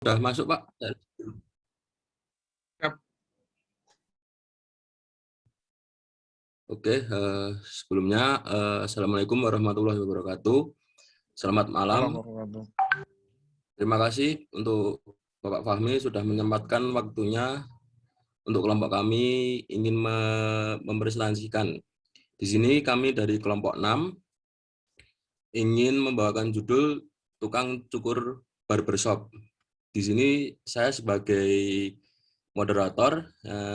Sudah masuk, Pak? Yap. Oke, sebelumnya Assalamualaikum warahmatullahi wabarakatuh. Selamat malam. Terima kasih untuk Bapak Fahmi sudah menyempatkan waktunya untuk kelompok kami ingin mempresentasikan. Di sini kami dari kelompok 6 ingin membawakan judul Tukang Cukur Barbershop. Di sini saya sebagai moderator,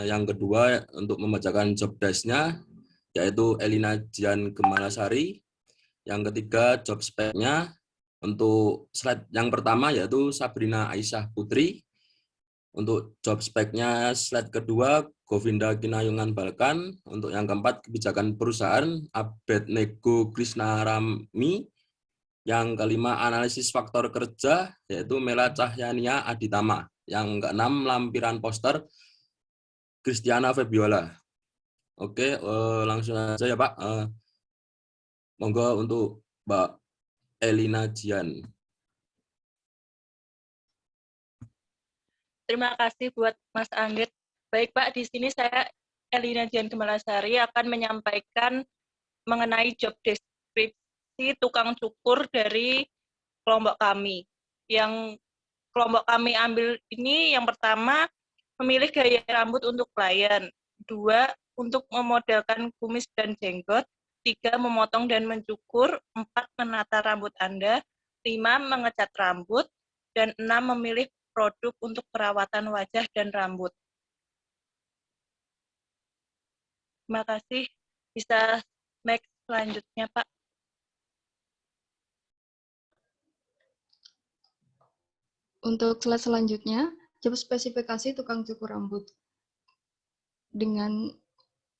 yang kedua untuk membacakan job desk-nya yaitu Elina Jian Gemalasari. Yang ketiga job spec-nya untuk slide yang pertama yaitu Sabrina Aisyah Putri. Untuk job spec-nya slide kedua Govinda Kinayungan Balkan. Untuk yang keempat kebijakan perusahaan Abednego Krisnarami. Yang kelima analisis faktor kerja yaitu Mela Cahyania Aditama. Yang keenam lampiran poster Christiana Febiola. Oke, langsung aja ya Pak. Monggo untuk Mbak Elina Jian. Terima kasih buat Mas Anggit. Baik Pak, di sini saya Elina Jian Gemalasari akan menyampaikan mengenai job deskripsi tukang cukur dari kelompok kami. Yang kelompok kami ambil ini yang pertama memilih gaya rambut untuk klien, 2 untuk memodelkan kumis dan jenggot, 3 memotong dan mencukur, 4 menata rambut Anda, 5 mengecat rambut, dan 6 memilih produk untuk perawatan wajah dan rambut. Terima kasih. Bisa next selanjutnya, Pak. Untuk slide selanjutnya, job spesifikasi tukang cukur rambut. Dengan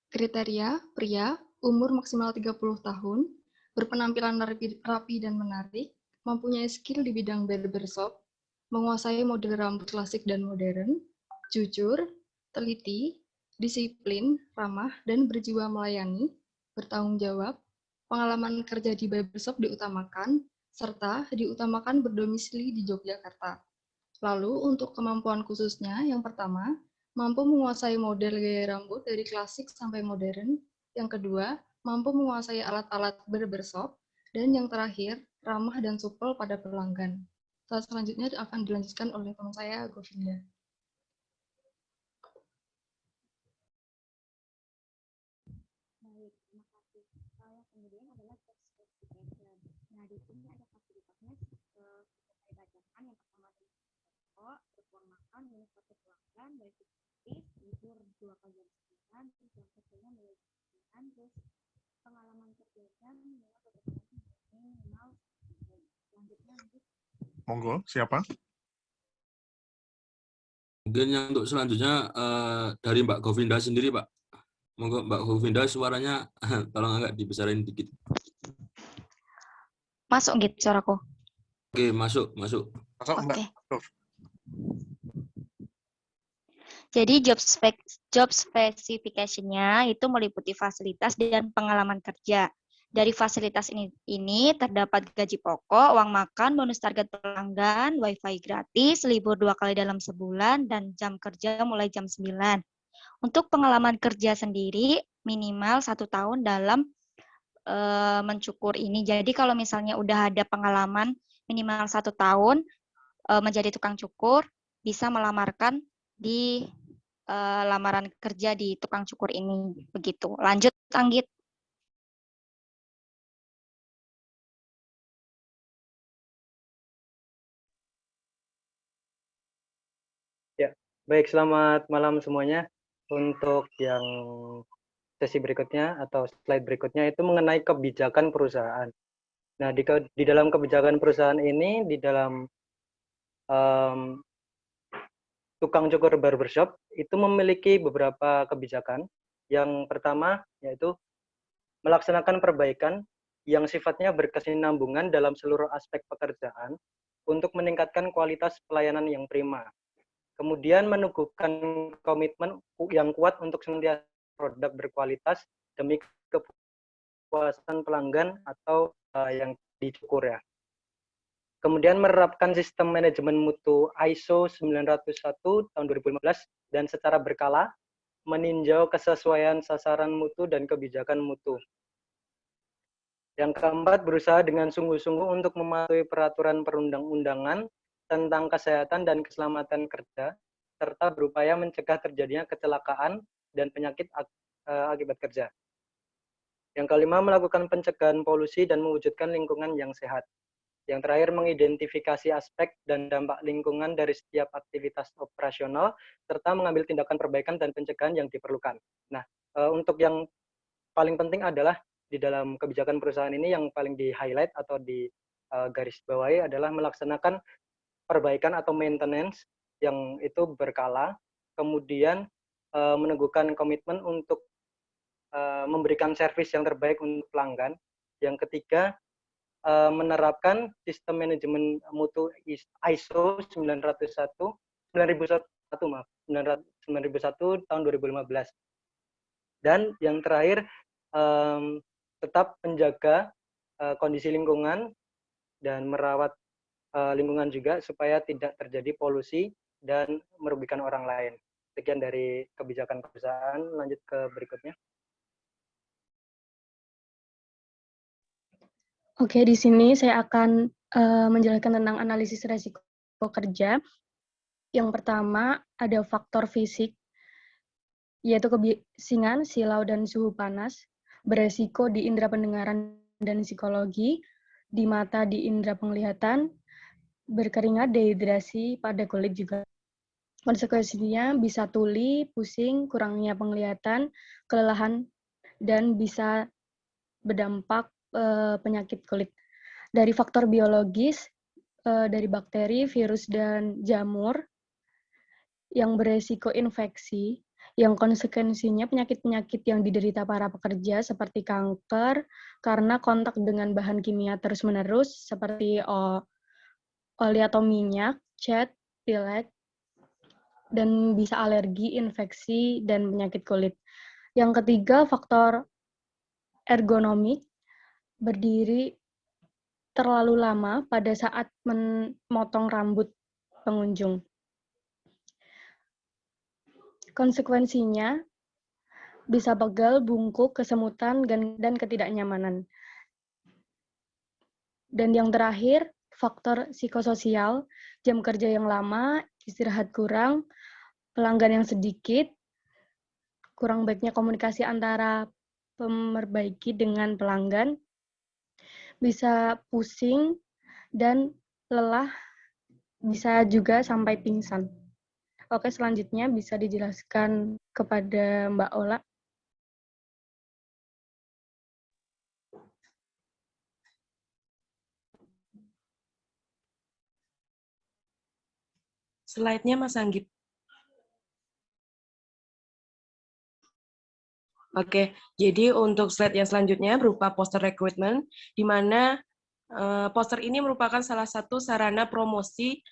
kriteria pria, umur maksimal 30 tahun, berpenampilan rapi dan menarik, mempunyai skill di bidang barbershop, menguasai model rambut klasik dan modern, jujur, teliti, disiplin, ramah, dan berjiwa melayani, bertanggung jawab, pengalaman kerja di barbershop diutamakan, serta diutamakan berdomisili di Yogyakarta. Lalu untuk kemampuan khususnya, yang pertama, mampu menguasai model gaya rambut dari klasik sampai modern, yang kedua, mampu menguasai alat-alat barbershop, dan yang terakhir, ramah dan supel pada pelanggan. Slide selanjutnya akan dilanjutkan oleh teman saya, Govinda. Baik, terima kasih. Kemudian adalah job specification. Nah, di sini ada fasilitasnya saya bacakan. Yang pertama adalah toko, ruang makan, minus 1 pelanggan, basic service, libur 2 kali jam 9, terus yang kerjanya mulai jam 9, terus pengalaman kerjanya minimal 1 tahun. Selanjutnya lanjut. Monggo, siapa? Mungkin yang untuk selanjutnya dari Mbak Govinda sendiri, Pak. Monggo Mbak Govinda suaranya tolong agak dibesarin dikit. Masuk gitu suaraku. Oke, masuk. Masuk, Oke. Mbak. Jadi job specification-nya itu meliputi fasilitas dan pengalaman kerja. Dari fasilitas ini terdapat gaji pokok, uang makan, bonus target pelanggan, wifi gratis, libur 2 kali dalam sebulan, dan jam kerja mulai jam 9. Untuk pengalaman kerja sendiri, minimal 1 tahun dalam mencukur ini. Jadi kalau misalnya udah ada pengalaman minimal 1 tahun menjadi tukang cukur, bisa melamarkan di lamaran kerja di tukang cukur ini. Begitu. Lanjut, Anggit. Ya, baik, selamat malam semuanya. Untuk yang sesi berikutnya atau slide berikutnya itu mengenai kebijakan perusahaan. Nah, di dalam kebijakan perusahaan ini, di dalam tukang cukur barbershop itu memiliki beberapa kebijakan. Yang pertama yaitu melaksanakan perbaikan yang sifatnya berkesinambungan dalam seluruh aspek pekerjaan untuk meningkatkan kualitas pelayanan yang prima. Kemudian meneguhkan komitmen yang kuat untuk senantiasa produk berkualitas demi kepuasan pelanggan atau yang dicukur ya. Kemudian menerapkan sistem manajemen mutu ISO 901 tahun 2015 dan secara berkala meninjau kesesuaian sasaran mutu dan kebijakan mutu. Yang keempat, berusaha dengan sungguh-sungguh untuk mematuhi peraturan perundang-undangan tentang kesehatan dan keselamatan kerja, serta berupaya mencegah terjadinya kecelakaan dan penyakit akibat kerja. Yang kelima, melakukan pencegahan polusi dan mewujudkan lingkungan yang sehat. Yang terakhir, mengidentifikasi aspek dan dampak lingkungan dari setiap aktivitas operasional, serta mengambil tindakan perbaikan dan pencegahan yang diperlukan. Nah, untuk yang paling penting adalah di dalam kebijakan perusahaan ini yang paling di-highlight atau di garis bawahi adalah melaksanakan perbaikan atau maintenance yang itu berkala, kemudian meneguhkan komitmen untuk memberikan servis yang terbaik untuk pelanggan. Yang ketiga, menerapkan sistem manajemen mutu ISO 9001 tahun 2015. Dan yang terakhir, tetap menjaga kondisi lingkungan dan merawat lingkungan juga supaya tidak terjadi polusi dan merugikan orang lain. Sekian dari kebijakan perusahaan, lanjut ke berikutnya. Oke, di sini saya akan menjelaskan tentang analisis resiko kerja. Yang pertama, ada faktor fisik, yaitu kebisingan, silau, dan suhu panas, beresiko di indera pendengaran dan psikologi, di mata, di indera penglihatan, berkeringat, dehidrasi pada kulit juga. Konsekuensinya bisa tuli, pusing, kurangnya penglihatan, kelelahan, dan bisa berdampak penyakit kulit. Dari faktor biologis, dari bakteri, virus, dan jamur yang beresiko infeksi, yang konsekuensinya penyakit-penyakit yang diderita para pekerja seperti kanker karena kontak dengan bahan kimia terus-menerus seperti oli atau minyak, cat, pilek, dan bisa alergi, infeksi, dan penyakit kulit. Yang ketiga, faktor ergonomik, berdiri terlalu lama pada saat memotong rambut pengunjung. Konsekuensinya bisa pegal, bungkuk, kesemutan, dan ketidaknyamanan. Dan yang terakhir, faktor psikososial, jam kerja yang lama, istirahat kurang, pelanggan yang sedikit, kurang baiknya komunikasi antara pemerbaiki dengan pelanggan, bisa pusing dan lelah, bisa juga sampai pingsan. Oke, selanjutnya bisa dijelaskan kepada Mbak Ola. Slide-nya Mas Anggit. Oke, jadi untuk slide yang selanjutnya berupa poster recruitment, di mana poster ini merupakan salah satu sarana promosi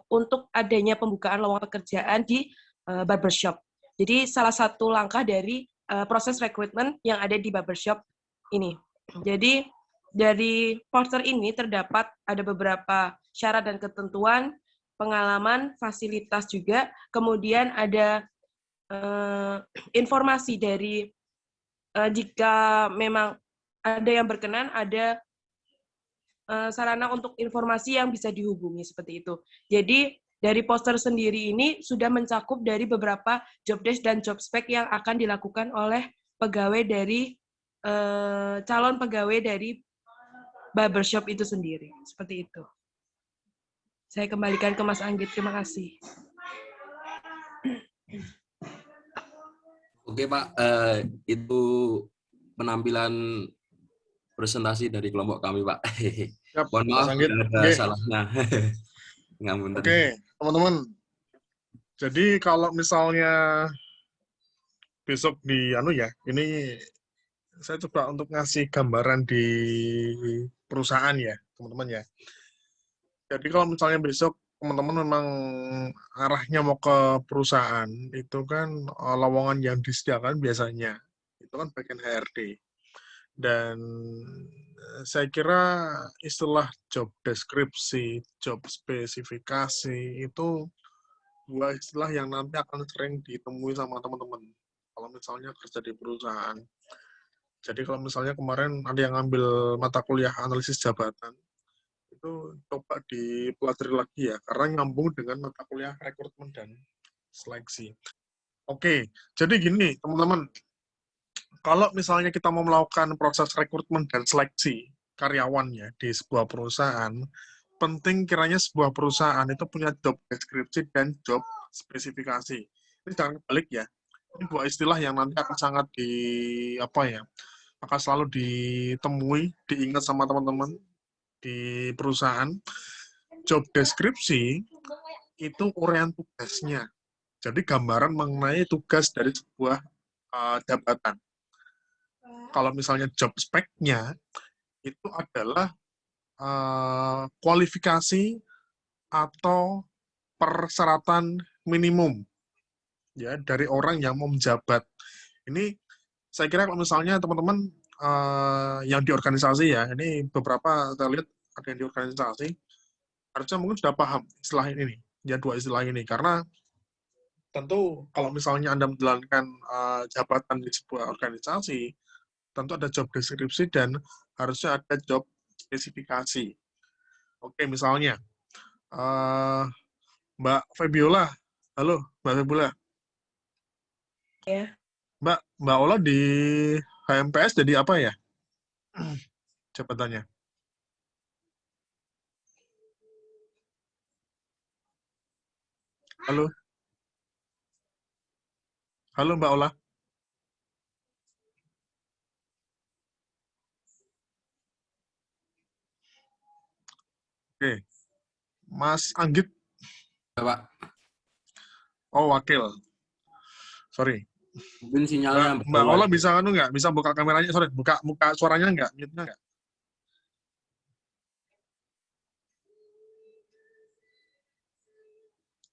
untuk adanya pembukaan lowongan pekerjaan di barbershop. Jadi salah satu langkah dari proses rekrutmen yang ada di barbershop ini. Jadi dari poster ini terdapat ada beberapa syarat dan ketentuan, pengalaman, fasilitas juga, kemudian ada informasi dari jika memang ada yang berkenan, ada sarana untuk informasi yang bisa dihubungi seperti itu. Jadi dari poster sendiri ini sudah mencakup dari beberapa job desk dan job spec yang akan dilakukan oleh pegawai dari calon pegawai dari barbershop itu sendiri. Seperti itu. Saya kembalikan ke Mas Anggit. Terima kasih. Oke Pak, itu penampilan presentasi dari kelompok kami Pak. Siap, Mohon maaf ada salahnya. Oke, teman-teman. Jadi kalau misalnya besok di ini saya coba untuk ngasih gambaran di perusahaan ya, teman-teman ya. Jadi kalau misalnya besok teman-teman memang arahnya mau ke perusahaan, itu kan lowongan yang disediakan biasanya itu kan bagian HRD. Dan saya kira istilah job deskripsi, job spesifikasi itu dua istilah yang nanti akan sering ditemui sama teman-teman kalau misalnya kerja di perusahaan. Jadi kalau misalnya kemarin ada yang ngambil mata kuliah analisis jabatan, itu coba dipelajari lagi ya, karena nyambung dengan mata kuliah rekrutmen dan seleksi. Oke, jadi gini teman-teman, kalau misalnya kita mau melakukan proses rekrutmen dan seleksi karyawannya di sebuah perusahaan, penting kiranya sebuah perusahaan itu punya job deskripsi dan job spesifikasi. Ini jangan balik ya. Ini dua istilah yang nanti akan sangat akan selalu ditemui, diingat sama teman-teman di perusahaan. Job deskripsi itu uraian tugasnya. Jadi gambaran mengenai tugas dari sebuah jabatan. Kalau misalnya job spec-nya itu adalah kualifikasi atau persyaratan minimum ya dari orang yang mau menjabat. Ini saya kira kalau misalnya teman-teman yang di organisasi ya, ini beberapa saya lihat ada yang di organisasi, harusnya mungkin sudah paham istilah ini nih, ya dua istilah ini, karena tentu kalau misalnya Anda menjalankan jabatan di sebuah organisasi, tentu ada job deskripsi dan harusnya ada job spesifikasi. Oke, misalnya Mbak Febiola, halo Mbak Febiola. Ya. Mbak Ola di HMPS jadi apa ya jabatannya? Halo? Halo Mbak Ola? Oke. Mas Anggit? Ya, Pak. Oh, wakil. Sorry. Mungkin sinyalnya Mbak Ola bisa nggak? Bisa buka kameranya? Sorry, buka suaranya nggak? Mute-nya nggak?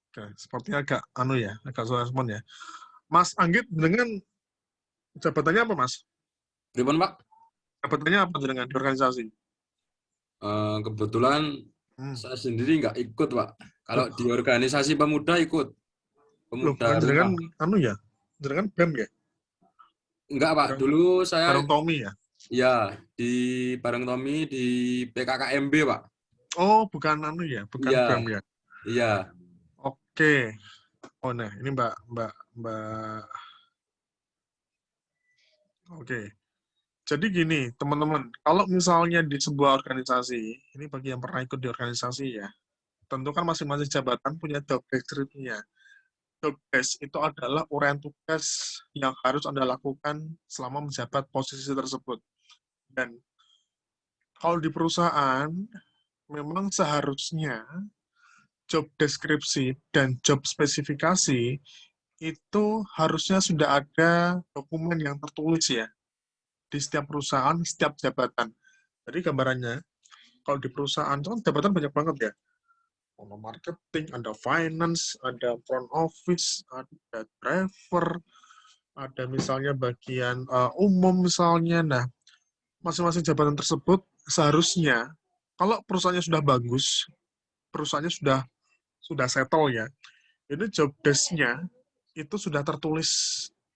Oke, sepertinya agak agak suara respon ya. Mas Anggit dengan jabatannya apa, Mas? Pripun, Pak? Jabatannya apa dengan di organisasi? Kebetulan saya sendiri nggak ikut, Pak. Kalau di organisasi pemuda ikut. Pemuda dengan dengan BEM ya? Enggak, Pak. Dulu saya bareng Tommy ya? Ya, bareng Tommy di PKKMB, Pak. Oh, bukan bukan Iya. BEM ya? Iya. Oke. Oh, nah, ini Mbak. Oke. Jadi gini, teman-teman, kalau misalnya di sebuah organisasi, ini bagi yang pernah ikut di organisasi ya, tentu kan masing-masing jabatan punya job deskripsinya. Job desk itu adalah uraian tugas yang harus Anda lakukan selama menjabat posisi tersebut. Dan kalau di perusahaan, memang seharusnya job deskripsi dan job spesifikasi itu harusnya sudah ada dokumen yang tertulis ya di setiap perusahaan, setiap jabatan. Jadi gambarannya, kalau di perusahaan itu kan jabatan banyak banget ya. Ada marketing, ada finance, ada front office, ada driver, ada misalnya bagian umum misalnya. Nah, masing-masing jabatan tersebut seharusnya, kalau perusahaannya sudah bagus, perusahaannya sudah settle ya, ini job desk-nya itu sudah tertulis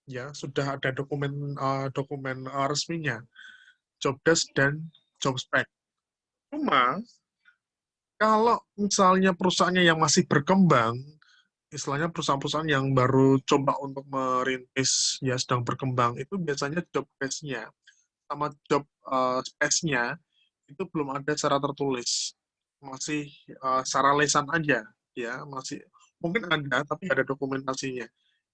ya, sudah ada dokumen resminya, job desk dan job spec. Cuma kalau misalnya perusahaannya yang masih berkembang, istilahnya perusahaan-perusahaan yang baru coba untuk merintis ya sedang berkembang, itu biasanya job desk-nya sama job spec-nya itu belum ada secara tertulis, masih secara lisan aja ya, masih mungkin ada tapi ada dokumentasinya.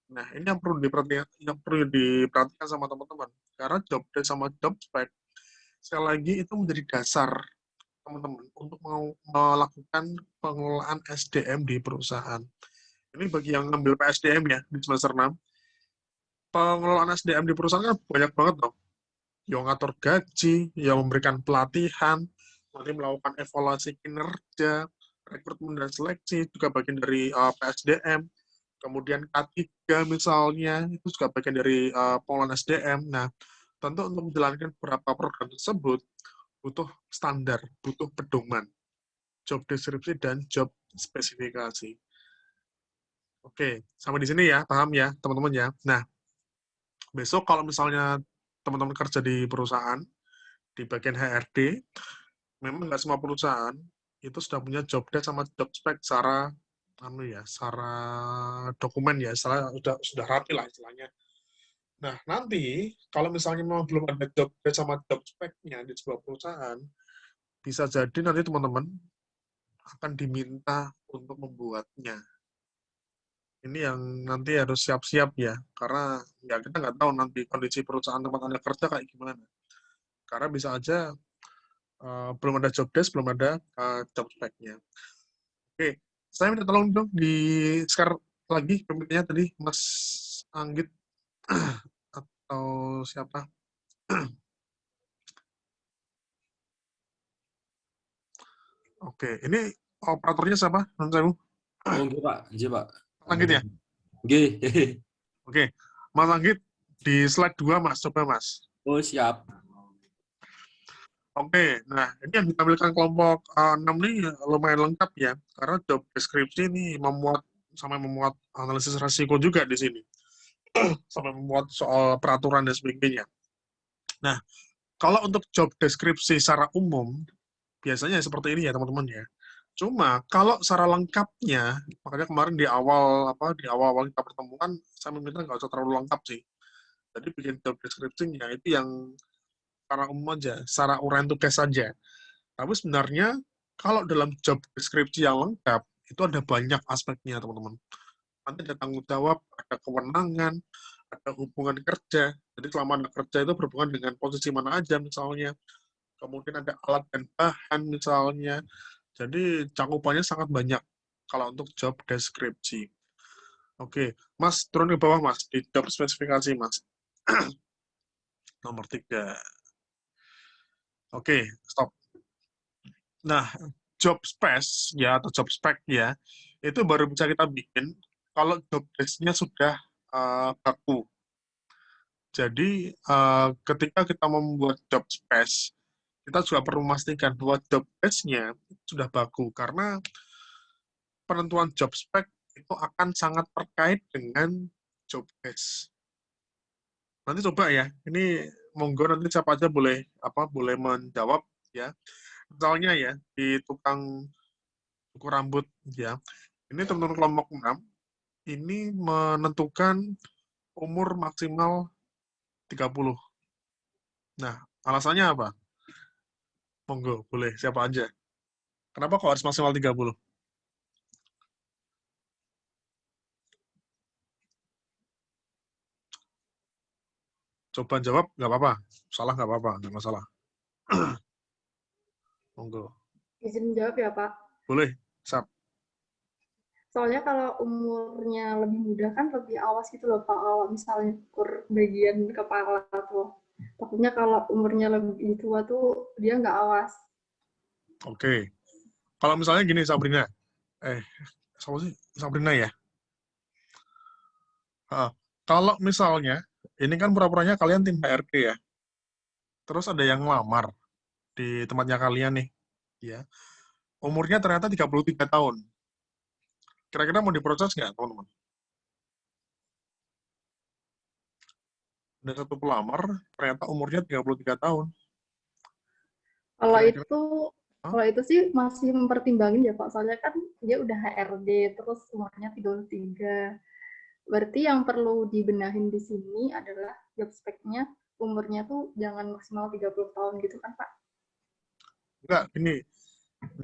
Nah, ini yang perlu diperhatikan sama teman-teman. Karena job desk sama job spec, sekali lagi itu menjadi dasar teman-teman untuk melakukan pengelolaan SDM di perusahaan. Ini bagi yang ngambil PSDM ya, di semester 6. Pengelolaan SDM di perusahaan kan banyak banget loh. Yang ngatur gaji, yang memberikan pelatihan, nanti melakukan evaluasi kinerja, rekrutmen dan seleksi, juga bagian dari PSDM. Kemudian K3 misalnya, itu juga bagian dari pengelolaan SDM. Nah, tentu untuk menjalankan beberapa program tersebut, butuh standar, butuh pedoman. Job deskripsi dan job spesifikasi. Oke, sampai di sini ya, paham ya teman-teman ya. Nah, besok kalau misalnya teman-teman kerja di perusahaan, di bagian HRD, memang nggak semua perusahaan itu sudah punya job desk sama job spec secara secara dokumen ya, sudah rapi lah istilahnya. Nah, nanti kalau misalnya memang belum ada job desk sama job spec-nya di sebuah perusahaan, bisa jadi nanti teman-teman akan diminta untuk membuatnya. Ini yang nanti harus siap-siap ya, karena ya kita nggak tahu nanti kondisi perusahaan tempat Anda kerja kayak gimana. Karena bisa aja belum ada job desk, belum ada job spec-nya. Oke, saya minta tolong dong di-share lagi PPT-nya tadi, Mas Anggit atau siapa? Oke, ini operatornya siapa? Non saya. Oh, enggak, Pak. Iya, Pak. Mas Anggit ya? Nggih. Oke, Mas Anggit di slide 2, Mas. Coba, Mas. Oh, siap. Oke, nah ini yang ditampilkan kelompok 6 ini lumayan lengkap ya, karena job deskripsi ini memuat analisis risiko juga di sini, sampai memuat soal peraturan dan sebagainya. Nah, kalau untuk job deskripsi secara umum, biasanya seperti ini ya teman-teman ya. Cuma kalau secara lengkapnya, makanya kemarin di awal kita pertemuan, saya meminta nggak usah terlalu lengkap sih. Jadi bikin job deskripsinya itu yang secara umum aja, secara uraian tugas saja. Tapi sebenarnya kalau dalam job deskripsi yang lengkap, itu ada banyak aspeknya, teman-teman. Nanti ada tanggung jawab, ada kewenangan, ada hubungan kerja. Jadi selama Anda kerja itu berhubungan dengan posisi mana aja misalnya. Kemudian ada alat dan bahan misalnya. Jadi cakupannya sangat banyak kalau untuk job deskripsi. Oke, Mas, turun ke bawah, Mas, di job spesifikasi, Mas. Nomor 3. Oke, stop. Nah, job spec ya atau job spec ya, itu baru bisa kita bikin kalau job desk-nya sudah baku. Jadi, ketika kita membuat job spec, kita juga perlu memastikan bahwa job desk-nya sudah baku, karena penentuan job spec itu akan sangat terkait dengan job desk. Nanti coba ya, ini monggo nanti siapa aja boleh menjawab ya. Misalnya ya, di tukang cukur rambut ya. Ini teman-teman kelompok 6 ini menentukan umur maksimal 30. Nah, alasannya apa? Monggo, boleh siapa aja. Kenapa kok harus maksimal 30? Coba jawab, nggak apa-apa. Salah nggak apa-apa, nggak masalah. Monggo. Izin jawab ya, Pak. Boleh, Sap. Soalnya kalau umurnya lebih muda kan lebih awas gitu loh, Pak. Kalau misalnya ukur bagian kepala tuh. Takutnya kalau umurnya lebih tua tuh dia nggak awas. Oke. Kalau misalnya gini, Sabrina. Sabrina ya? Kalau misalnya, ini kan pura-puranya kalian tim HRD ya. Terus ada yang ngelamar di tempatnya kalian nih. Ya. Umurnya ternyata 33 tahun. Kira-kira mau diproses nggak, teman-teman? Ada satu pelamar, ternyata umurnya 33 tahun. Kalau itu sih masih mempertimbangin ya, Pak. Soalnya kan dia udah HRD, terus umurnya 33. Berarti yang perlu dibenahin di sini adalah job spec-nya, umurnya tuh jangan maksimal 30 tahun gitu kan, Pak? Enggak, ini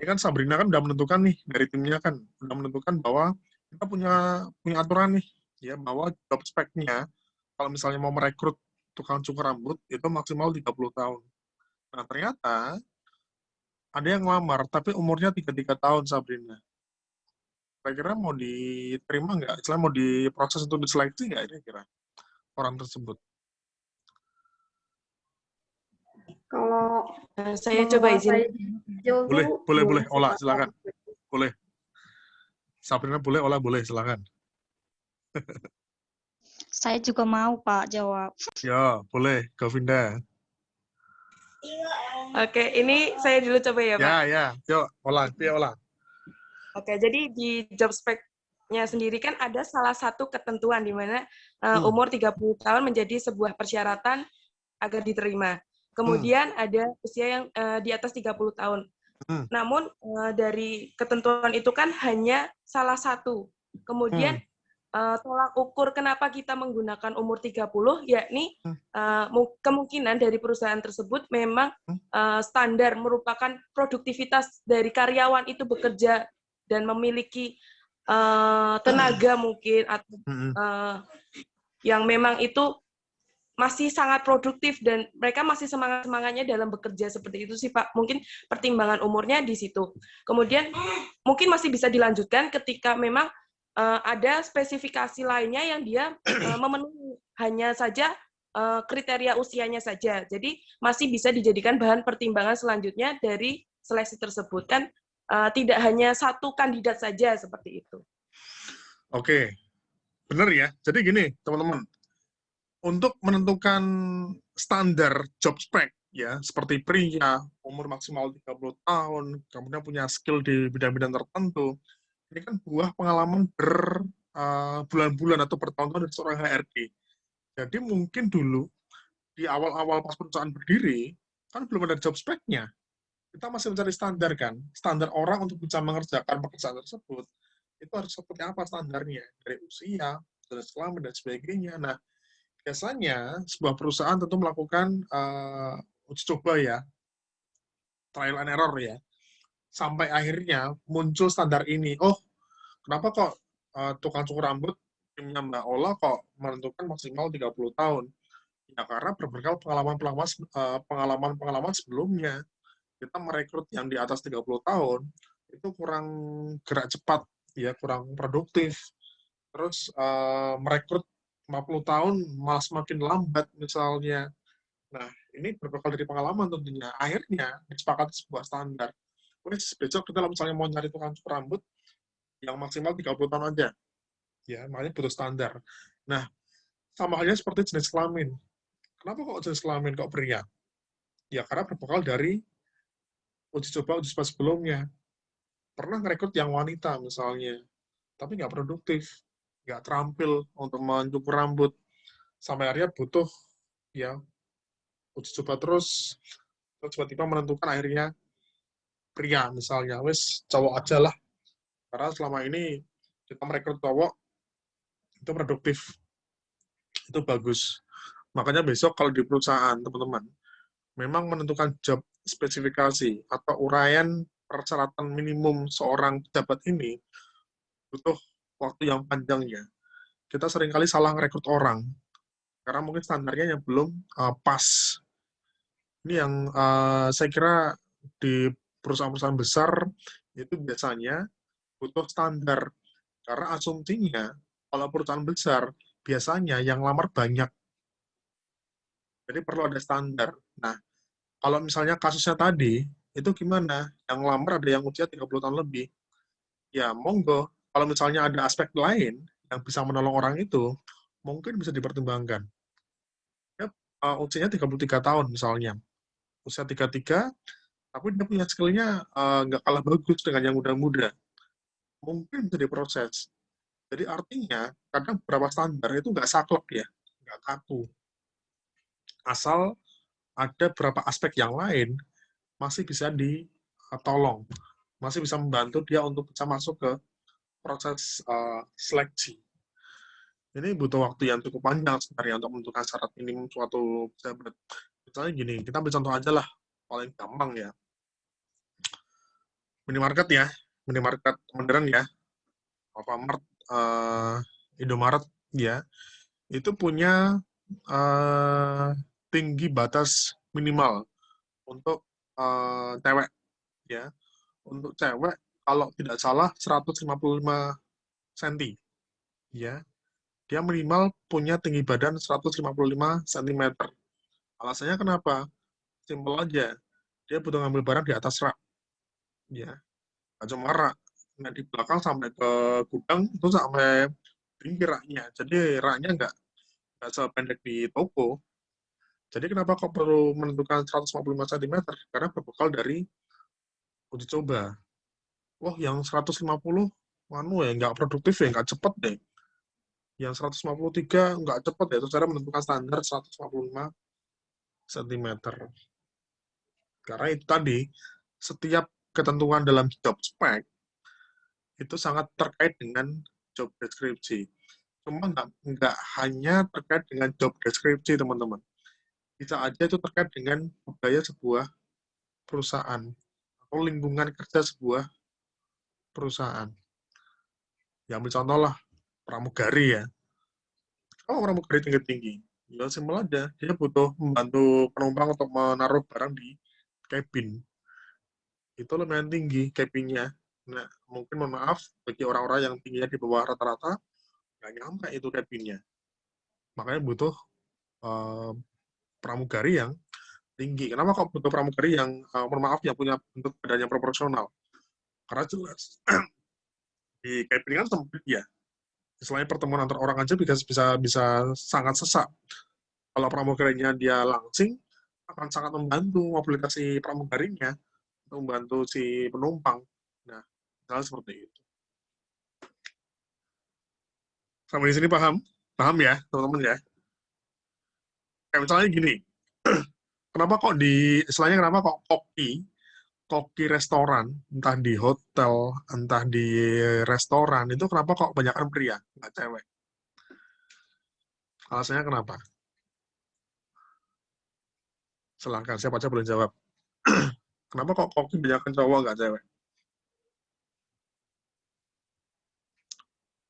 kan Sabrina kan udah menentukan nih, dari timnya kan, udah menentukan bahwa kita punya aturan nih, ya, bahwa job spec-nya, kalau misalnya mau merekrut tukang cukur rambut, itu maksimal 30 tahun. Nah, ternyata ada yang ngelamar, tapi umurnya 33 tahun, Sabrina. Kira-kira mau diterima nggak? Istilahnya mau diproses untuk diseleksi nggak kira-kira orang tersebut? Kalau saya coba izin. Boleh, olah, silakan. Boleh. Sabrina boleh, silakan. Saya juga mau, Pak, jawab. Ya, boleh, Govinda. Oke, ini saya dulu coba ya, Pak. Ya, yuk, olah. Oke, jadi di job spec-nya sendiri kan ada salah satu ketentuan di mana umur 30 tahun menjadi sebuah persyaratan agar diterima. Kemudian ada usia yang di atas 30 tahun. Namun dari ketentuan itu kan hanya salah satu. Kemudian tolak ukur kenapa kita menggunakan umur 30, yakni kemungkinan dari perusahaan tersebut memang standar merupakan produktivitas dari karyawan itu bekerja dan memiliki tenaga mungkin atau yang memang itu masih sangat produktif dan mereka masih semangat-semangatnya dalam bekerja seperti itu sih Pak. Mungkin pertimbangan umurnya di situ. Kemudian mungkin masih bisa dilanjutkan ketika memang ada spesifikasi lainnya yang dia memenuhi hanya saja kriteria usianya saja. Jadi masih bisa dijadikan bahan pertimbangan selanjutnya dari seleksi tersebut kan tidak hanya satu kandidat saja seperti itu. Oke, benar ya. Jadi gini teman-teman, untuk menentukan standar job spec ya seperti pria umur maksimal 30 tahun, kemudian punya skill di bidang-bidang tertentu. Ini kan buah pengalaman berbulan-bulan atau bertahun-tahun dari seorang HRD. Jadi mungkin dulu di awal-awal pas perusahaan berdiri kan belum ada job spec-nya. Kita masih mencari standar kan, standar orang untuk bisa mengerjakan pekerjaan tersebut itu harus seperti apa standarnya dari usia, jenis kelamin dan sebagainya. Nah, biasanya sebuah perusahaan tentu melakukan uji coba ya, trial and error ya, sampai akhirnya muncul standar ini. Oh, kenapa kok tukang cukur rambut timnya Mbak Ola kok menentukan maksimal 30 tahun? Ya karena berbekal pengalaman sebelumnya. Kita merekrut yang di atas 30 tahun, itu kurang gerak cepat, ya kurang produktif. Terus merekrut 50 tahun malah semakin lambat misalnya. Nah, ini berbekal dari pengalaman tentunya. Akhirnya disepakati sebuah standar. Wes, besok kita misalnya mau nyari tukang cukur rambut yang maksimal 30 tahun aja. Ya, makanya butuh standar. Nah, sama halnya seperti jenis kelamin. Kenapa kok jenis kelamin kok pria? Ya, karena berbekal dari uji coba sebelumnya. Pernah ngerekrut yang wanita misalnya, tapi nggak produktif, nggak terampil untuk mencukur rambut. Sampai akhirnya butuh ya uji coba terus tiba-tiba menentukan akhirnya pria misalnya, wes cowok aja lah. Karena selama ini kita merekrut cowok itu produktif, itu bagus. Makanya besok kalau di perusahaan teman-teman memang menentukan job spesifikasi atau uraian persyaratan minimum seorang pejabat ini butuh waktu yang panjang ya. Kita seringkali salah merekrut orang karena mungkin standarnya yang belum pas. Ini yang saya kira di perusahaan-perusahaan besar itu biasanya butuh standar. Karena asumsinya kalau perusahaan besar biasanya yang lamar banyak. Jadi perlu ada standar. Nah, kalau misalnya kasusnya tadi, itu gimana? Yang lamar ada yang usia 30 tahun lebih. Ya, monggo. Kalau misalnya ada aspek lain yang bisa menolong orang itu, mungkin bisa dipertimbangkan. Ya, usianya 33 tahun misalnya. Usia 33, tapi dia punya skill-nya nggak kalah bagus dengan yang muda-muda. Mungkin bisa diproses. Jadi artinya, kadang beberapa standar itu nggak saklek ya, nggak kaku. Asal ada beberapa aspek yang lain masih bisa ditolong, masih bisa membantu dia untuk bisa masuk ke proses seleksi. Ini butuh waktu yang cukup panjang sebenarnya untuk menentukan syarat minimum suatu pejabat. Misalnya gini, kita ambil contoh aja lah, paling gampang ya. Minimarket ya, minimarket modern ya, Alfamart, Indomaret ya, itu punya tinggi batas minimal untuk cewek ya. Untuk cewek kalau tidak salah 155 cm ya. Dia minimal punya tinggi badan 155 cm. Alasannya kenapa? Simpel aja. Dia butuh ngambil barang di atas rak. Ya. Nggak cuma rak. Nah, di belakang sampai ke gudang itu sampai pinggir raknya. Jadi raknya nggak sependek di toko. Jadi kenapa kok perlu menentukan 155 cm? Karena berbekal dari uji coba. Wah, yang 150 ya, nggak produktif ya, nggak cepet deh. Yang 153 nggak cepet ya, terus cara menentukan standar 155 cm. Karena itu tadi, setiap ketentuan dalam job spec itu sangat terkait dengan job deskripsi. Cuma nggak hanya terkait dengan job deskripsi, teman-teman. Bisa aja itu terkait dengan budaya sebuah perusahaan atau lingkungan kerja sebuah perusahaan. Ya, ambil contoh lah, pramugari ya. Kalau pramugari tinggi-tinggi, ya simpel aja. Dia butuh membantu penumpang untuk menaruh barang di cabin. Itu lumayan tinggi cabinnya. Nah, mungkin mohon maaf, bagi orang-orang yang tingginya di bawah rata-rata, nggak nyampe itu cabinnya. Makanya butuh pramugari yang tinggi. Kenapa kok butuh pramugari yang, mohon maaf, yang punya bentuk badan yang proporsional? Karena jelas, di cabin kan sempit ya. Selain pertemuan antar orang aja bisa sangat sesak. Kalau pramugarinya dia langsing, akan sangat membantu mobilitas si pramugarinya, untuk membantu si penumpang. Nah, hal seperti itu. Sampai di sini paham? Paham ya, teman-teman ya? Kayak misalnya gini, kenapa kok koki restoran, entah di hotel, entah di restoran, itu kenapa kok kebanyakan pria, nggak cewek? Alasannya kenapa? Silahkan, siapa aja boleh jawab. Kenapa kok koki kebanyakan cowok, nggak cewek?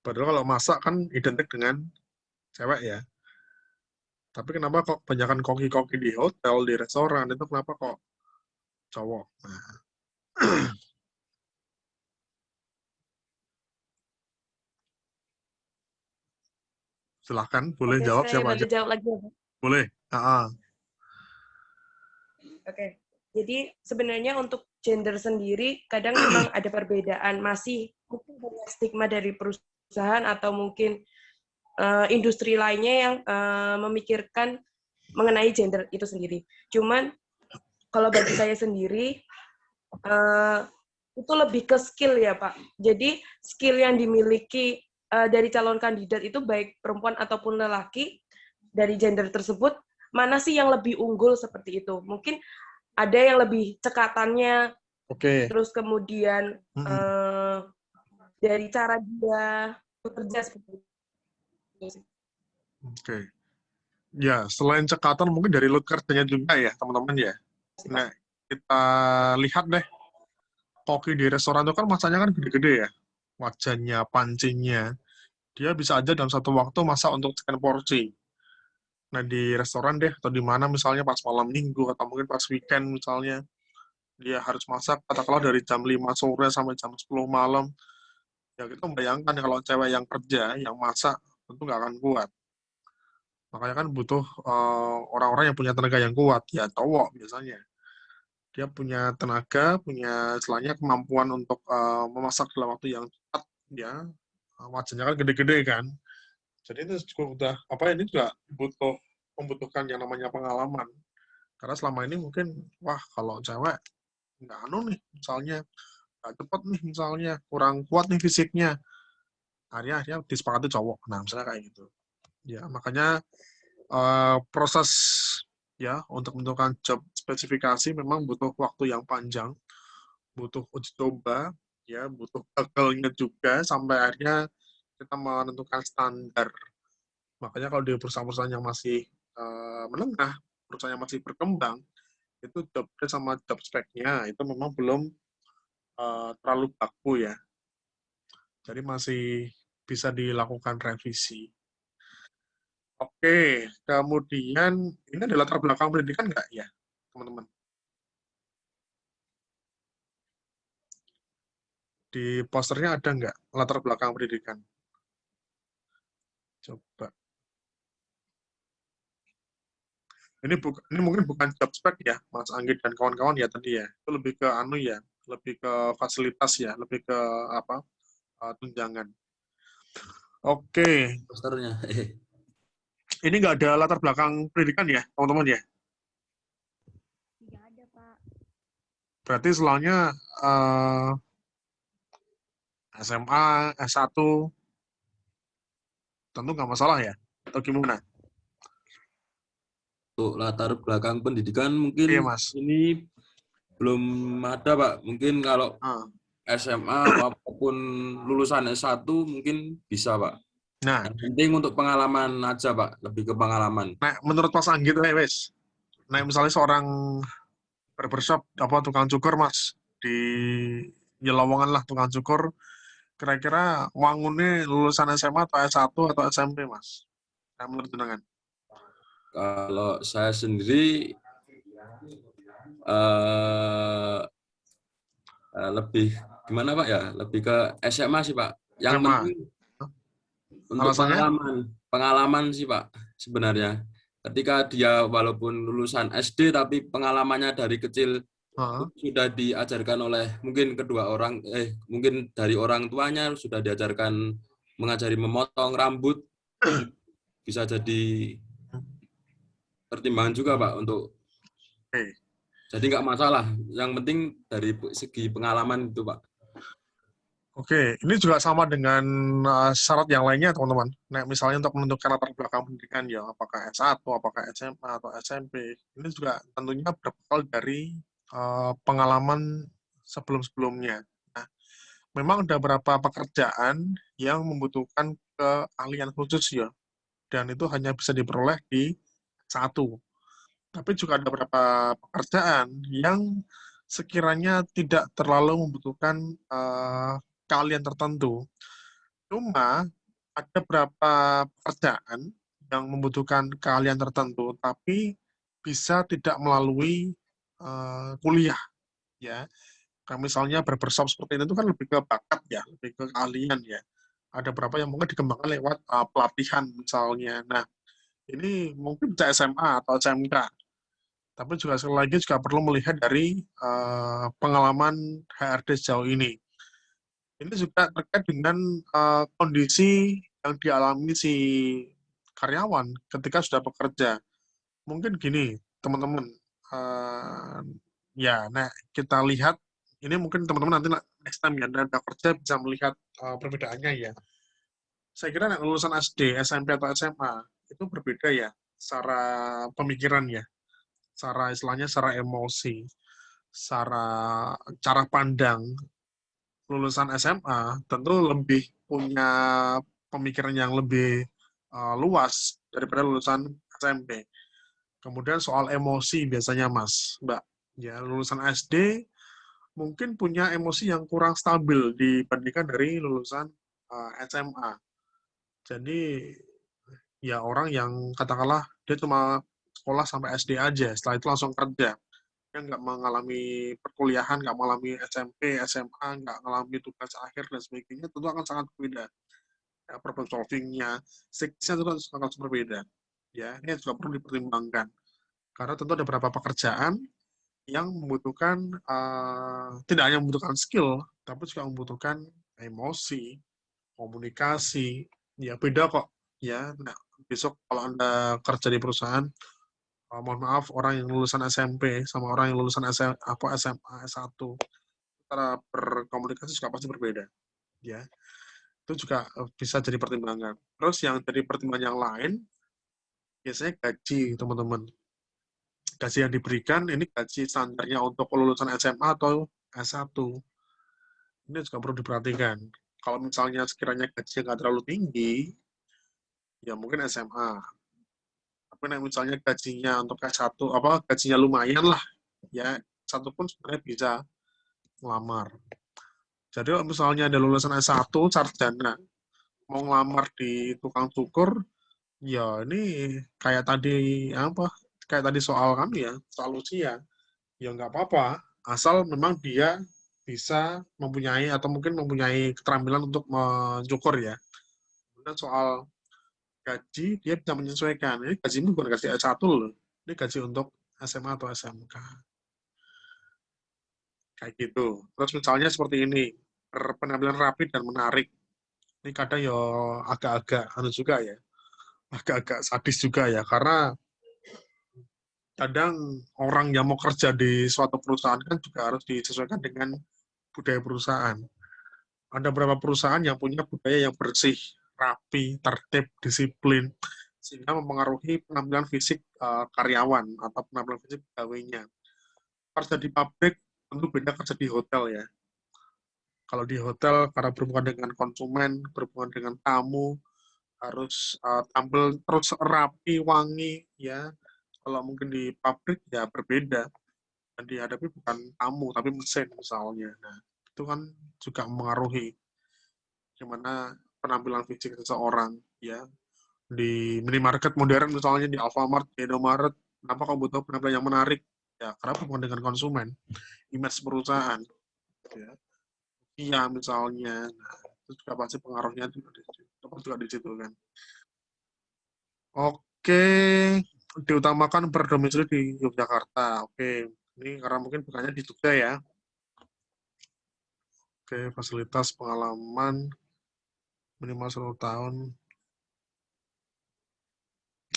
Padahal kalau masak kan identik dengan cewek ya. Tapi kenapa kok kebanyakan koki-koki di hotel, di restoran, itu kenapa kok cowok? Nah, silahkan, boleh Oke, jawab saya siapa aja. boleh jawab lagi ya, Pak? Boleh. Oke. Jadi sebenarnya untuk gender sendiri kadang memang ada perbedaan, masih mungkin banyak stigma dari perusahaan atau mungkin industri lainnya yang memikirkan mengenai gender itu sendiri. Cuman kalau bagi saya sendiri itu lebih ke skill ya, Pak. Jadi skill yang dimiliki dari calon kandidat itu baik perempuan ataupun lelaki dari gender tersebut, mana sih yang lebih unggul seperti itu? Mungkin ada yang lebih cekatannya, terus kemudian dari cara dia bekerja seperti itu. Oke. Ya, selain cekatan mungkin dari load kerjanya juga ya, teman-teman ya. Nah, kita lihat deh, koki di restoran itu kan masanya kan gede-gede ya. Wajannya, pancinya. Dia bisa aja dalam satu waktu masak untuk sekian porsi. Nah, di restoran deh, atau di mana misalnya pas malam minggu, atau mungkin pas weekend misalnya, dia harus masak, katakanlah dari jam 5 sore sampai jam 10 malam. Ya, kita membayangkan kalau cewek yang kerja, yang masak, tentu nggak akan kuat. Makanya kan butuh orang-orang yang punya tenaga yang kuat, ya cowok biasanya. Dia punya tenaga, punya istilahnya kemampuan untuk memasak dalam waktu yang cepat, ya. Wajannya kan gede-gede kan. Jadi itu juga udah, ini juga membutuhkan yang namanya pengalaman. Karena selama ini mungkin, wah kalau cewek, nggak nih, misalnya, nggak cepat nih, misalnya, kurang kuat nih fisiknya. Akhirnya disepakati cowok. Nah, misalnya kayak gitu. Ya, makanya proses ya untuk menentukan job spesifikasi memang butuh waktu yang panjang, butuh uji coba, ya butuh gagalnya juga sampai akhirnya kita menentukan standar. Makanya kalau di perusahaan-perusahaan yang masih menengah, perusahaan yang masih berkembang, itu job desk sama job spec-nya itu memang belum terlalu baku ya. Jadi masih bisa dilakukan revisi. Oke, kemudian ini adalah latar belakang pendidikan nggak ya, teman-teman? Di posternya ada nggak latar belakang pendidikan? Coba. Ini mungkin bukan job spec ya, Mas Anggit dan kawan-kawan ya tadi ya. Itu lebih ke ya, lebih ke fasilitas ya, lebih ke tunjangan. Oke. Posternya. Ini nggak ada latar belakang pendidikan ya, teman-teman ya? Tidak ada, Pak. Berarti selangnya SMA, S1, tentu nggak masalah ya? Atau gimana? Untuk latar belakang pendidikan Iya, mungkin Mas. ini belum ada, Pak. Mungkin kalau Ah. SMA maupun lulusan S1 mungkin bisa, Pak. Nah, Yang penting untuk pengalaman aja, Pak. Lebih ke pengalaman. nah menurut Mas Anggit, wes. Nah, misalnya seorang barbershop, apa tukang cukur, Mas, di Lowongan lah tukang cukur, kira-kira wangunnya lulusan SMA atau S1 atau SMP, Mas? Nah, menurut jenengan. Kalau saya sendiri lebih gimana, Pak ya? Lebih ke SMA sih, Pak. Yang SMA. penting untuk Alasannya? pengalaman sih, Pak, sebenarnya. Ketika dia walaupun lulusan SD tapi pengalamannya dari kecil sudah diajarkan oleh mungkin mungkin dari orang tuanya sudah diajarkan mengajari memotong rambut, bisa jadi pertimbangan juga, Pak, untuk jadi nggak masalah. Yang penting dari segi pengalaman itu, Pak. Oke, ini juga sama dengan syarat yang lainnya, teman-teman. Nah, misalnya untuk menentukan latar belakang pendidikan, ya, apakah S1, apakah SMA, atau SMP, ini juga tentunya berbekal dari pengalaman sebelum-sebelumnya. Nah, memang ada beberapa pekerjaan yang membutuhkan keahlian khusus, ya, dan itu hanya bisa diperoleh di S1. Tapi juga ada beberapa pekerjaan yang sekiranya tidak terlalu membutuhkan keahlian tertentu. Cuma ada beberapa pekerjaan yang membutuhkan keahlian tertentu, tapi bisa tidak melalui kuliah, ya. Kayak misalnya barbershop seperti ini itu kan lebih ke bakat ya, lebih ke keahlian ya. Ada beberapa yang mungkin dikembangkan lewat pelatihan misalnya. Nah, ini mungkin bisa SMA atau SMK. Tapi juga sekali lagi juga perlu melihat dari pengalaman HRD sejauh ini. Ini juga terkait dengan kondisi yang dialami si karyawan ketika sudah bekerja. Mungkin gini, teman-teman, ya, nah kita lihat, ini mungkin teman-teman nanti next time ya, dan kerja bisa melihat perbedaannya ya. Saya kira lulusan SD, SMP, atau SMA, itu berbeda ya, secara pemikiran ya, secara istilahnya, secara emosi, secara cara pandang. Lulusan SMA tentu lebih punya pemikiran yang lebih luas daripada lulusan SMP. Kemudian soal emosi biasanya, Mas, Mbak, ya, lulusan SD mungkin punya emosi yang kurang stabil dibandingkan dari lulusan SMA. Jadi ya orang yang katakanlah dia cuma sekolah sampai SD aja, setelah itu langsung kerja. Dia nggak mengalami perkuliahan, nggak mengalami SMP, SMA, nggak mengalami tugas akhir dan sebagainya, tentu akan sangat berbeda. Ya, problem solving-nya, skills-nya itu akan sangat berbeda. Ya, ini juga perlu dipertimbangkan. Karena tentu ada beberapa pekerjaan yang membutuhkan, tidak hanya membutuhkan skill, tapi juga membutuhkan emosi, komunikasi. Ya, beda kok. Ya, nah, besok kalau Anda kerja di perusahaan, mohon maaf, orang yang lulusan SMP sama orang yang lulusan SMA, S1, cara berkomunikasi juga pasti berbeda. Ya, itu juga bisa jadi pertimbangan. Terus yang jadi pertimbangan yang lain, biasanya gaji, teman-teman. Gaji yang diberikan, ini gaji standarnya untuk lulusan SMA atau S1. Ini juga perlu diperhatikan. Kalau misalnya sekiranya gaji nggak terlalu tinggi, ya mungkin SMA. Tapi misalnya gajinya untuk S1, gajinya lumayan lah, ya, satu pun sebenarnya bisa ngelamar. Jadi kalau misalnya ada lulusan S1, sarjana, mau ngelamar di tukang cukur, ya ini kayak tadi soal kami ya, soal usia, ya nggak apa-apa, asal memang dia bisa mempunyai atau mungkin mempunyai keterampilan untuk mencukur ya. Kemudian soal gaji, dia bisa menyesuaikan. Ini gajimu bukan gaji S1 loh, ini gaji untuk SMA atau SMK. Kayak gitu. Terus misalnya seperti ini, penampilan rapi dan menarik. Ini kadang ya agak-agak juga ya. agak-agak sadis juga ya, karena kadang orang yang mau kerja di suatu perusahaan kan juga harus disesuaikan dengan budaya perusahaan. Ada beberapa perusahaan yang punya budaya yang bersih, rapi, tertib, disiplin, sehingga mempengaruhi penampilan fisik karyawan atau penampilan fisik pegawainya. Kerja di pabrik tentu beda kerja di hotel ya. Kalau di hotel karena berhubungan dengan konsumen, berhubungan dengan tamu, harus tampil terus rapi, wangi ya. Kalau mungkin di pabrik ya berbeda. Dan dihadapi bukan tamu tapi mesin misalnya. Nah, itu kan juga mempengaruhi gimana penampilan fisik seseorang ya. Di minimarket modern misalnya di Alfamart, di Indomaret, kenapa kamu butuh penampilan yang menarik? Ya, karena berhubungan dengan konsumen, image perusahaan. Ya. Iya misalnya, nah, itu juga pasti pengaruhnya juga di situ kan. Oke, diutamakan berdomisili di Yogyakarta. Oke, ini karena mungkin bukannya di Jogja ya. Oke, fasilitas pengalaman minimal 1 tahun.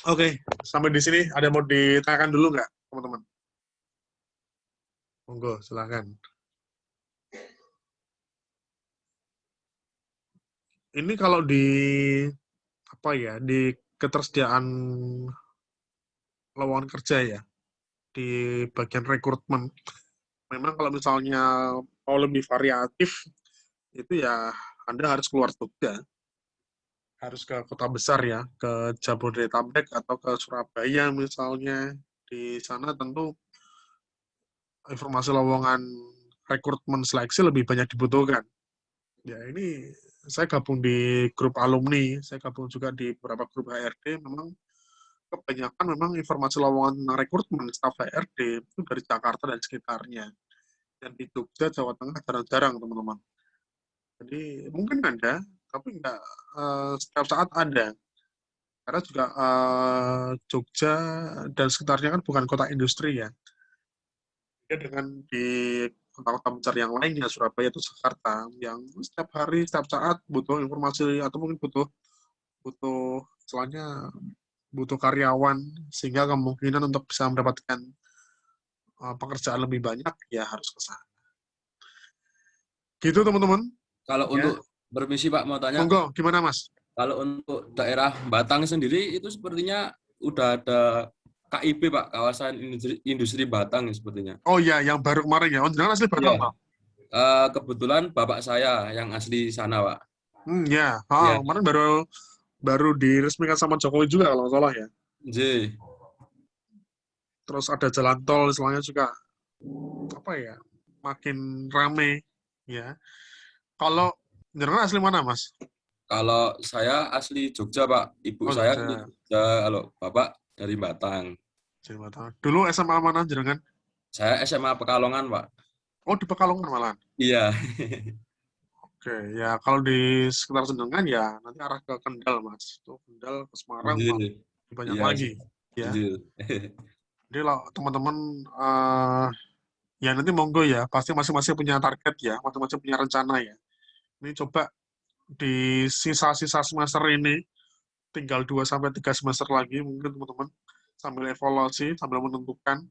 Oke, sampai di sini ada mau ditanyakan dulu nggak, teman-teman? Monggo, silakan. Ini kalau di apa ya, di ketersediaan lowongan kerja ya, di bagian rekrutmen. Memang kalau misalnya mau lebih variatif, itu ya Anda harus keluar Jogja. Harus ke kota besar ya, ke Jabodetabek atau ke Surabaya misalnya. Di sana tentu informasi lowongan rekrutmen seleksi lebih banyak dibutuhkan. Ya ini saya gabung di grup alumni, saya gabung juga di beberapa grup HRD, memang kebanyakan memang informasi lowongan rekrutmen staf HRD itu dari Jakarta dan sekitarnya. Dan di Jogja, Jawa Tengah jarang-jarang teman-teman. Jadi mungkin ada, tapi nggak setiap saat ada. Karena juga Jogja dan sekitarnya kan bukan kota industri ya. Ya dengan di kota-kota besar yang lainnya, Surabaya atau Jakarta, yang setiap hari, setiap saat butuh informasi atau mungkin butuh istilahnya butuh karyawan, sehingga kemungkinan untuk bisa mendapatkan pekerjaan lebih banyak ya harus ke sana. Gitu teman-teman. Kalau Ya. untuk permisi Pak mau tanya. Monggo, gimana Mas? Kalau untuk daerah Batang sendiri itu sepertinya udah ada KIB Pak, kawasan industri Batang sepertinya. Oh iya, yang baru kemarin ya. Oh, jangan asli Batang, Pak. Kebetulan bapak saya yang asli sana, Pak. Ya. Ya. Kemarin baru diresmikan sama Jokowi juga kalau nggak salah ya. J. Terus ada jalan tol, istilahnya juga apa ya, makin rame ya. Kalau jenengan asli mana, Mas? Kalau saya asli Jogja, Pak. Ibu saya asli Jogja, kalau bapak dari Batang. Dulu SMA mana jenengan? Saya SMA Pekalongan, Pak. Oh, di Pekalongan malah. Iya. Oke, ya kalau di sekitar jenengan ya nanti arah ke Kendal, Mas. Tuh Kendal ke Semarang, banyak lagi. Ya. Jadi teman-teman ya nanti monggo ya, pasti masing-masing punya target ya, masing-masing punya rencana ya. Ini coba di sisa-sisa semester ini, tinggal 2-3 semester lagi mungkin teman-teman, sambil evaluasi, sambil menentukan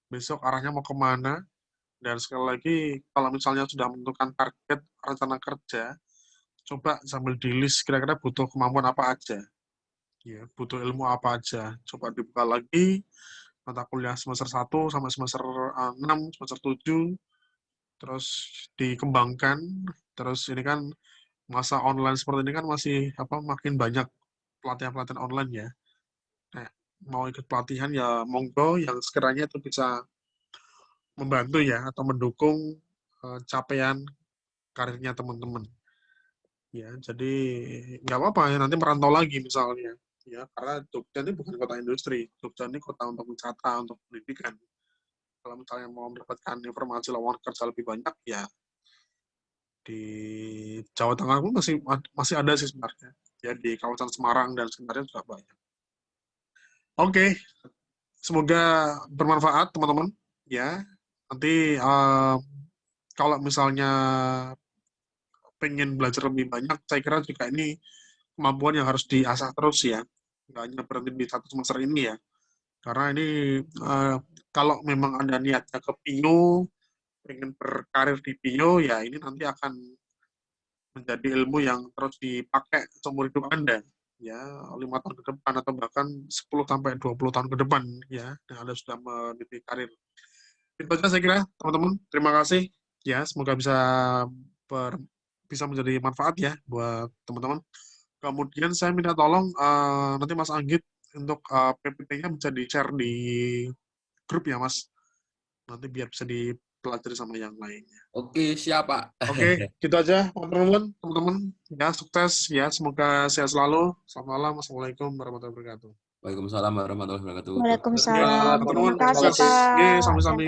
besok arahnya mau kemana, dan sekali lagi kalau misalnya sudah menentukan target rencana kerja, coba sambil di list kira-kira butuh kemampuan apa aja, ya butuh ilmu apa aja, coba dibuka lagi, mata kuliah semester 1 sampai semester 6, semester 7, terus dikembangkan, terus ini kan masa online seperti ini kan masih makin banyak pelatihan-pelatihan online ya. Nah, mau ikut pelatihan ya monggo yang sekiranya itu bisa membantu ya atau mendukung capaian karirnya teman-teman. Ya, jadi nggak apa-apa ya nanti merantau lagi misalnya. Ya, karena Jogja ini bukan kota industri, Jogja ini kota untuk wisata, untuk pendidikan. Kalau misalnya mau mendapatkan informasi lowongan kerja lebih banyak ya di Jawa Tengah pun masih ada sih sebenarnya. Ya di kawasan Semarang dan sekitarnya juga banyak. Oke, semoga bermanfaat teman-teman. Ya, nanti kalau misalnya pengen belajar lebih banyak, saya kira juga ini kemampuan yang harus diasah terus ya. nggak hanya berhenti di 1 semester ini ya. Karena ini kalau memang Anda niatnya ke PIO, pengen berkarir di PIO, ya ini nanti akan menjadi ilmu yang terus dipakai seumur hidup Anda. Ya, 5 tahun ke depan atau bahkan 10-20 tahun ke depan ya, yang Anda sudah meniti karir. Itu aja saya kira, teman-teman. Terima kasih. Ya, semoga bisa menjadi manfaat ya buat teman-teman. Kemudian saya minta tolong nanti Mas Anggit untuk PPT-nya bisa di-share di grup ya, Mas. Nanti biar bisa dipelajari sama yang lainnya. Oke, siap, Pak. Oke, gitu aja, teman-teman. Ya, sukses ya. Semoga sehat selalu. Selamat malam. Assalamualaikum warahmatullahi wabarakatuh. Waalaikumsalam warahmatullahi wabarakatuh. Waalaikumsalam. Teman-teman, Terima kasih, sukses. Pak. Sami-sami.